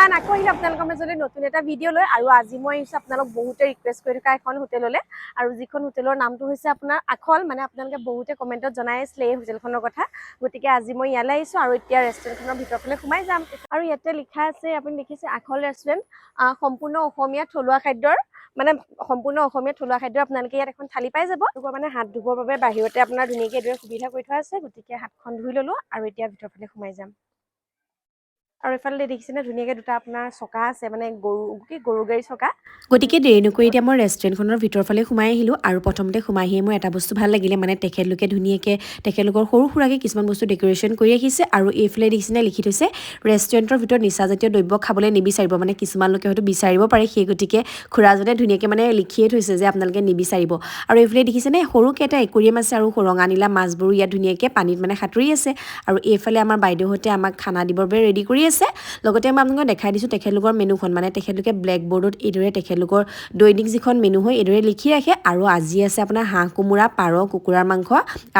আকৌ আহিলে আপোনালোকৰ মাজলৈ নতুন এটা ভিডিঅ' লৈ আৰু আজি মই আহিছোঁ আপোনালোক বহুতে ৰিকুৱেষ্ট কৰি থকা এখন হোটেললৈ আৰু যিখন হোটেলৰ নামটো হৈছে আপোনাৰ আখল মানে আপোনালোকে বহুতে কমেণ্টত জনাই আছিলে এই হোটেলখনৰ কথা গতিকে আজি মই ইয়ালৈ আহিছোঁ আৰু এতিয়া ৰেষ্টুৰেণ্টখনৰ ভিতৰফালে সোমাই যাম আৰু ইয়াতে লিখা আছে আপুনি দেখিছে আখল ৰেষ্টুৰেণ্ট সম্পূৰ্ণ অসমীয়া থলুৱা খাদ্যৰ মানে সম্পূৰ্ণ অসমীয়া থলুৱা খাদ্য আপোনালোকে ইয়াত এখন থালি পাই যাব মানে হাত ধুবৰ বাবে বাহিৰতে আপোনাৰ ধুনীয়াকৈ এইদৰে সুবিধা কৰি থোৱা আছে গতিকে হাতখন ধুই ল'লোঁ আৰু এতিয়া ভিতৰফালে সোমাই যাম আৰু এফালে দেখিছেনে ধুনীয়াকৈ দুটা আপোনাৰ চকা আছে মানে গৰু গাড়ী চকা গতিকে দেৰি নকৰি এতিয়া মই ৰেষ্টুৰেণ্টখনৰ ভিতৰফালে সোমাই আহিলোঁ আৰু প্ৰথমতে সোমাই আহিয়ে মই এটা বস্তু ভাল লাগিলে মানে তেখেতলোকে ধুনীয়াকৈ তেখেতলোকৰ সৰু সুৰাকৈ কিছুমান বস্তু ডেক'ৰেশ্যন কৰি ৰাখিছে আৰু এইফালে দেখিছেনে লিখি থৈছে ৰেষ্টুৰেণ্টৰ ভিতৰত নিচাজাতীয় দ্ৰব্য খাবলৈ নিবিচাৰিব মানে কিছুমান লোকে হয়তো বিচাৰিব পাৰে সেই গতিকে খুৰাজনে ধুনীয়াকৈ মানে লিখিয়ে থৈছে যে আপোনালোকে নিবিচাৰিব আৰু এইফালে দেখিছেনে সৰুকৈ এটা একুৰিয়াম আছে আৰু ৰঙা নীলা মাছবোৰো ইয়াত ধুনীয়াকৈ পানীত মানে সাঁতুৰি আছে আৰু এইফালে আমাৰ বাইদেউহঁতে আমাক খানা দিবৰ বাবে ৰেডি কৰি আছে লগতে মই আপোনালোকক দেখাই দিছোঁ তেখেতলোকৰ মেনুখন মানে তেখেতলোকে ব্লেক বৰ্ডত এইদৰে তেখেতলোকৰ দৈনিক যিখন মেনু হয় এইদৰে লিখি ৰাখে আৰু আজি আছে আপোনাৰ হাঁহ কোমোৰা পাৰ কুকুৰাৰ মাংস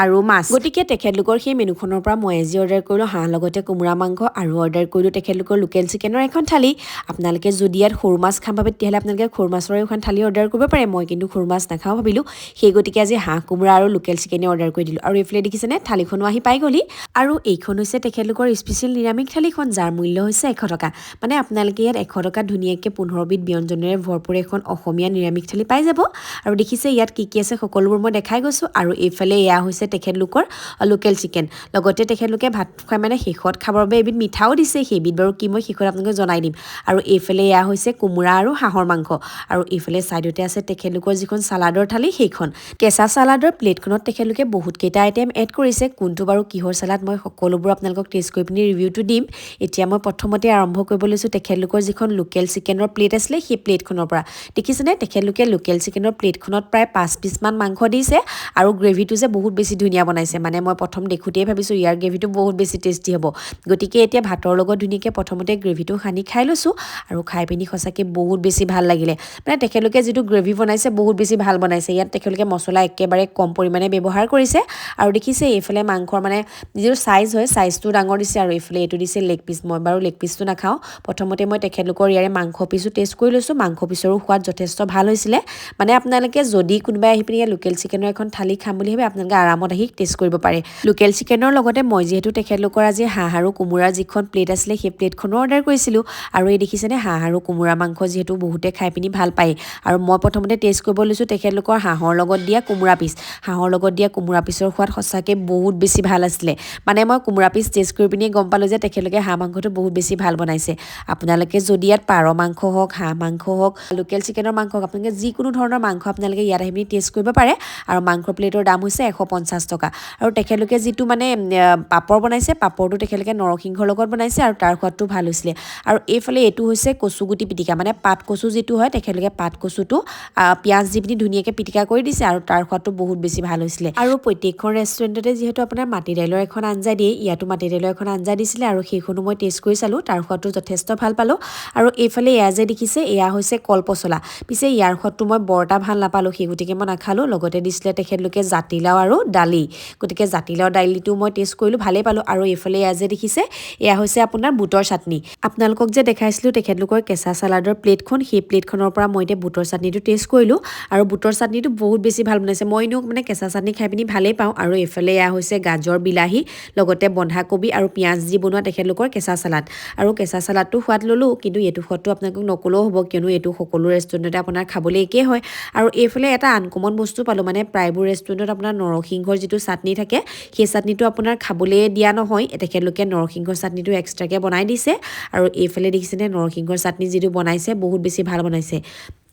আৰু মাছ গতিকে তেখেতলোকৰ সেই মেনুখনৰ পৰা মই আজি অৰ্ডাৰ কৰিলোঁ হাঁহ লগতে কোমোৰা মাংস আৰু অৰ্ডাৰ কৰিলোঁ তেখেতলোকৰ লোকেল চিকেনৰ এখন থালি আপোনালোকে যদি ইয়াত সৰু মাছ খাম ভাবে তেতিয়াহ'লে আপোনালোকে সৰু মাছৰ এখন থালি অৰ্ডাৰ কৰিব পাৰে মই কিন্তু সৰু মাছ নাখাওঁ ভাবিলোঁ সেই গতিকে আজি হাঁহ কোমোৰা আৰু লোকেল চিকেনে অৰ্ডাৰ কৰি দিলোঁ আৰু এইফালে দেখিছেনে থালিখনো আহি পাই গ'লি আৰু এইখন হৈছে তেখেতলোকৰ স্পেচিয়েল নিৰামিষ থালিখন যাৰ মূল্য হৈছে 100 টকা মানে আপোনালোকে ইয়াত 100 টকাত ধুনীয়াকৈ 15 বিধ ব্যঞ্জনেৰে ভৰপূৰ এখন অসমীয়া নিৰামিষ থালি পাই যাব আৰু দেখিছে ইয়াত কি আছে সকলোবোৰ মই দেখাই গৈছোঁ আৰু এইফালে এয়া হৈছে তেখেতলোকৰ লোকেল চিকেন লগতে তেখেতলোকে ভাত খুৱাই মানে শেষত খাবৰ বাবে এবিধ মিঠাও দিছে সেইবিধ বাৰু কি মই শেষত আপোনালোকক জনাই দিম আৰু এইফালে এয়া হৈছে কোমোৰা আৰু হাঁহৰ মাংস আৰু এইফালে ছাইডতে আছে তেখেতলোকৰ যিখন চালাডৰ থালি সেইখন কেঁচা চালাডৰ প্লেটখনত তেখেতলোকে বহুতকেইটা আইটেম এড কৰিছে কোনটো বাৰু কিহৰ চালাড মই সকলোবোৰ আপোনালোকক টেষ্ট কৰি পিনি ৰিভিউটো দিম এতিয়া মই প্ৰথমতে আৰম্ভ কৰিব লৈছোঁ তেখেতলোকৰ যিখন লোকেল চিকেনৰ প্লেট আছিলে সেই প্লেটখনৰ পৰা দেখিছেনে তেখেতলোকে লোকেল চিকেনৰ প্লেটখনত প্ৰায় 5 পিচমান মাংস দিছে আৰু গ্ৰেভিটো যে বহুত বেছি ধুনীয়া বনাইছে মানে মই প্ৰথম দেখোঁতেই ভাবিছোঁ ইয়াৰ গ্ৰেভিটো বহুত বেছি টেষ্টি হ'ব গতিকে এতিয়া ভাতৰ লগত ধুনীয়াকৈ প্ৰথমতে গ্ৰেভিটো সানি খাই লৈছোঁ আৰু খাই পিনি সঁচাকৈ বহুত বেছি ভাল লাগিলে মানে তেখেতলোকে যিটো গ্ৰেভি বনাইছে বহুত বেছি ভাল বনাইছে ইয়াত তেখেতলোকে মছলা একেবাৰে কম পৰিমাণে ব্যৱহাৰ কৰিছে আৰু দেখিছে এইফালে মাংসৰ মানে যিটো চাইজ হয় চাইজটো ডাঙৰ দিছে আৰু এইফালে এইটো দিছে লেগ পিচ মই বাৰু লেগ পিচটো নাখাওঁ প্ৰথমতে মই তেখেতলোকৰ ইয়াৰে মাংস পিচো টেষ্ট কৰি লৈছোঁ মাংস পিচৰো সোৱাদ যথেষ্ট ভাল হৈছিলে মানে আপোনালোকে যদি কোনোবাই আহি পিনি লোকেল চিকেনৰ এখন থালি খাম বুলি ভাবে আপোনালোকে আৰামত আহি টেষ্ট কৰিব পাৰে লোকেল চিকেনৰ লগতে মই যিহেতু তেখেতলোকৰ আজি হাঁহ আৰু কোমোৰাৰ যিখন প্লেট আছিলে সেই প্লেটখনো অৰ্ডাৰ কৰিছিলোঁ আৰু এই দেখিছেনে হাঁহ আৰু কোমোৰা মাংস যিহেতু বহুতে খাই পিনি ভাল পায় আৰু মই প্ৰথমতে টেষ্ট কৰিব লৈছোঁ তেখেতলোকৰ হাঁহৰ লগত দিয়া কোমোৰা পিচ হাঁহৰ লগত দিয়া কোমোৰা পিচৰ সোৱাদ সঁচাকৈ বহুত বেছি ভাল আছিলে মানে মই কোমোৰা পিচ টেষ্ট কৰি পিনি গম পালোঁ যে তেখেতলোকে হাঁহ মাংসটো বহুত বেছি ভাল বনাইছে আপোনালোকে যদি ইয়াত পাৰ মাংস হওক হাঁহ মাংস হওক লোকেল চিকেনৰ মাংস হওক আপোনালোকে যিকোনো ধৰণৰ মাংস আপোনালোকে ইয়াত আহি পিনি টেষ্ট কৰিব পাৰে আৰু মাংস প্লেটৰ দাম হৈছে 150 টকা আৰু তেখেতলোকে যিটো মানে পাপৰ বনাইছে পাপৰটো তেখেতলোকে নৰসিংহৰ লগত বনাইছে আৰু তাৰ সোৱাদটো ভাল হৈছিলে আৰু এইফালে এইটো হৈছে কচুগুটি পিটিকা মানে পাত কচু যিটো হয় তেখেতলোকে পাত কচুটো পিঁয়াজ দি পিনি ধুনীয়াকৈ পিটিকা কৰি দিছে আৰু তাৰ সোৱাদটো বহুত বেছি ভাল হৈছিলে আৰু প্ৰত্যেকখন ৰেষ্টুৰেণ্টতে যিহেতু আপোনাৰ মাটি দাইলৰ এখন আঞ্জা দিয়ে ইয়াতো মাটি দাইলৰ এখন আঞ্জা দিছিলে আৰু সেইখনো মই টেষ্ট কৰি চালোঁ তাৰ সোৱাদটো যথেষ্ট ভাল পালোঁ আৰু এইফালে এয়া যে দেখিছে এয়া হৈছে কলপচলা পিছে ইয়াৰ সোৱাদটো মই বৰ এটা ভাল নাপালোঁ সেই গতিকে মই নাখালোঁ লগতে দিছিলে তেখেতলোকে জাতিলাও আৰু দালি গতিকে জাতিলাও দালিটো মই টেষ্ট কৰিলোঁ ভালেই পালোঁ আৰু এইফালে এয়া যে দেখিছে এয়া হৈছে আপোনাৰ বুটৰ চাটনি আপোনালোকক যে দেখাইছিলোঁ তেখেতলোকৰ কেঁচা চালাডৰ প্লেটখন সেই প্লেটখনৰ পৰা মই এতিয়া বুটৰ চাটনিটো টেষ্ট কৰিলোঁ আৰু বুটৰ চাটনিটো বহুত বেছি ভাল বনাইছে মই এনেও মানে কেঁচা চাটনি খাই পিনি ভালেই পাওঁ আৰু এইফালে এয়া হৈছে গাজৰ বিলাহী লগতে বন্ধাকবি আৰু পিঁয়াজ দি বনোৱা তেখেতলোকৰ কেঁচা চালাড আৰু কেঁচা চালাডটো সোৱাদ ল'লোঁ কিন্তু এইটো সোৱাদটো আপোনালোকক নকলেও হ'ব কিয়নো এইটো সকলো ৰেষ্টুৰেণ্টতে আপোনাৰ খাবলৈ একেই হয় আৰু এইফালে এটা আনকমন বস্তু পালোঁ মানে প্ৰায়বোৰ ৰেষ্টুৰেণ্টত আপোনাৰ নৰসিংহৰ যিটো চাটনি থাকে সেই চাটনিটো আপোনাৰ খাবলৈ দিয়া নহয় তেখেতলোকে নৰসিংহৰ চাটনিটো এক্সট্ৰাকৈ বনাই দিছে আৰু এইফালে দেখিছেনে নৰসিংহৰ চাটনি যিটো বনাইছে বহুত বেছি ভাল বনাইছে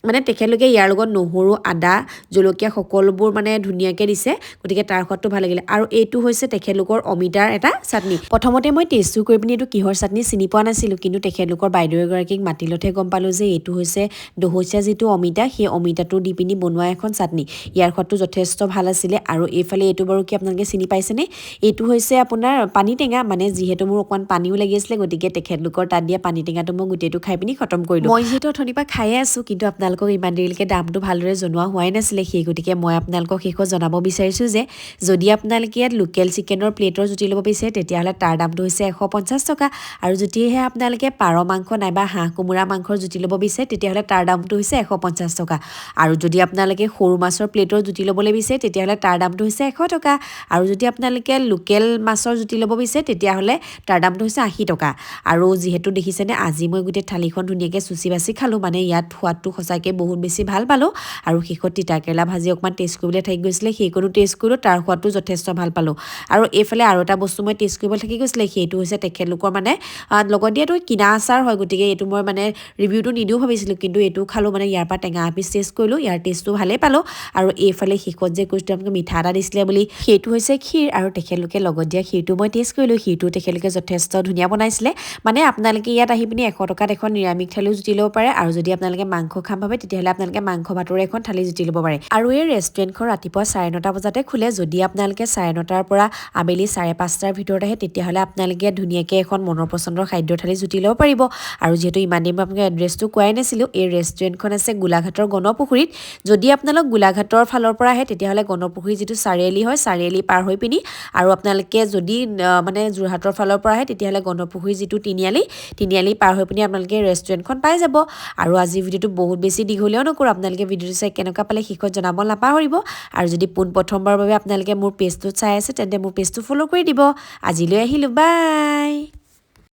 মানে তেখেতলোকে ইয়াৰ লগত নহৰু আদা জলকীয়া সকলোবোৰ মানে ধুনীয়াকৈ দিছে গতিকে তাৰ সোৱাদটো ভাল লাগিলে আৰু এইটো হৈছে তেখেতলোকৰ অমিতাৰ এটা চাটনি প্ৰথমতে মই টেষ্টটো কৰি পিনি এইটো কিহৰ চাটনি চিনি পোৱা নাছিলোঁ কিন্তু তেখেতলোকৰ বাইদেউ এগৰাকীক মাতিলতহে গম পালোঁ যে এইটো হৈছে দহোচীয়া যিটো অমিতা সেই অমিতাটো দি পিনি বনোৱা এখন চাটনি ইয়াৰ সোৱাদটো যথেষ্ট ভাল আছিলে আৰু এইফালে এইটো বাৰু কি আপোনালোকে চিনি পাইছেনে এইটো হৈছে আপোনাৰ পানী টেঙা মানে যিহেতু মোৰ অকণমান পানীও লাগি আছিলে গতিকে তেখেতলোকৰ তাত দিয়া পানী টেঙাটো মই গোটেইটো খাই পিনি খতম কৰিলোঁ মই যিহেতু অথনিৰ পৰা খায়ে আছোঁ কিন্তু আপোনালোকক ইমান দেৰিলৈকে দামটো ভালদৰে জনোৱা হোৱাই নাছিলে সেই গতিকে মই আপোনালোকক শেষত জনাব বিচাৰিছোঁ যে যদি আপোনালোকে ইয়াত লোকেল চিকেনৰ প্লেটৰ জুতি ল'ব বিচাৰে তেতিয়াহ'লে তাৰ দামটো হৈছে 150 টকা আৰু যদিহে আপোনালোকে পাৰ মাংস নাইবা হাঁহ কোমোৰা মাংসৰ জুতি ল'ব বিচাৰে তেতিয়াহ'লে তাৰ দামটো হৈছে 150 টকা আৰু যদি আপোনালোকে সৰু মাছৰ প্লেটৰ জুতি ল'বলৈ বিচাৰে তেতিয়াহ'লে তাৰ দামটো হৈছে 100 টকা আৰু যদি আপোনালোকে লোকেল মাছৰ জুতি ল'ব বিচাৰে তেতিয়াহ'লে তাৰ দামটো হৈছে 80 টকা আৰু যিহেতু দেখিছেনে আজি মই গোটেই থালিখন ধুনীয়াকৈ চুচি বাচি খালোঁ মানে ইয়াত সোৱাদটো সঁচাকৈ বহুত বেছি ভাল পালোঁ আৰু শেষত তিতাকেৰেলা ভাজি অকণমান টেষ্ট কৰিবলৈ থাকি গৈছিলে সেইকণো টেষ্ট কৰিলোঁ তাৰ সোৱাদটো যথেষ্ট ভাল পালোঁ আৰু এইফালে আৰু এটা বস্তু মই টেষ্ট কৰিব থাকি গৈছিলে সেইটো হৈছে তেখেতলোকৰ মানে লগত দিয়াটো কিনা আচাৰ হয় গতিকে এইটো মই মানে ৰিভিউটো নিদিওঁ ভাবিছিলোঁ কিন্তু এইটো খালোঁ মানে ইয়াৰ পৰা টেঙা এপিচ টেষ্ট কৰিলোঁ ইয়াৰ টেষ্টটো ভালেই পালোঁ আৰু এইফালে শেষত যে কৈছিলোঁ আপোনালোকে মিঠা এটা দিছিলে বুলি সেইটো হৈছে ক্ষীৰ আৰু তেখেতলোকে লগত দিয়া ক্ষীৰটো মই টেষ্ট কৰিলোঁ ক্ষীৰটো তেখেতলোকে যথেষ্ট ধুনীয়া বনাইছিলে মানে আপোনালোকে ইয়াত আহি পিনি 100 টকাত এখন নিৰামিষ থালিও জুতি ল'ব পাৰে আৰু যদি আপোনালোকে মাংস খাম ভাবে তেতিয়াহ'লে আপোনালোকে মাংস ভাতৰে এখন থালি জুতি ল'ব পাৰে আৰু এই ৰেষ্টুৰেণ্টখন ৰাতিপুৱা 9:30 বজাতে খোলে যদি আপোনালোকে 9:30 পৰা আবেলি 5:30 ভিতৰত আহে তেতিয়াহ'লে আপোনালোকে ধুনীয়াকৈ এখন মনৰ পচন্দৰ খাদ্য থালি জুতি ল'ব পাৰিব আৰু যিহেতু ইমান দিন মই আপোনালোকে এড্ৰেছটো কোৱাই নাছিলোঁ এই ৰেষ্টুৰেণ্টখন আছে গোলাঘাটৰ গণপুখুৰীত যদি আপোনালোক গোলাঘাটৰ ফালৰ পৰা আহে তেতিয়াহ'লে গণপুখুৰী যিটো চাৰিআলি হয় চাৰিআলি পাৰ হৈ পিনি আৰু আপোনালোকে যদি মানে যোৰহাটৰ ফালৰ পৰা আহে তেতিয়াহ'লে গণপুখুৰী যিটো তিনিআলি পাৰ হৈ পিনি আপোনালোকে ৰেষ্টুৰেণ্টখন পাই যাব আৰু আজি ভিডিঅ'টো বহুত বেছি দীঘলীয়াও নকৰোঁ আপোনালোকে ভিডিঅ'টো চাই কেনেকুৱা পালে শেষত জনাব নাপাহৰিব আৰু যদি পোনপ্ৰথমবাৰৰ বাবে আপোনালোকে মোৰ পেজটোত চাই আছে তেন্তে মোৰ পেজটো ফ'ল' কৰি দিব আজিলৈ আহিলোঁ বাই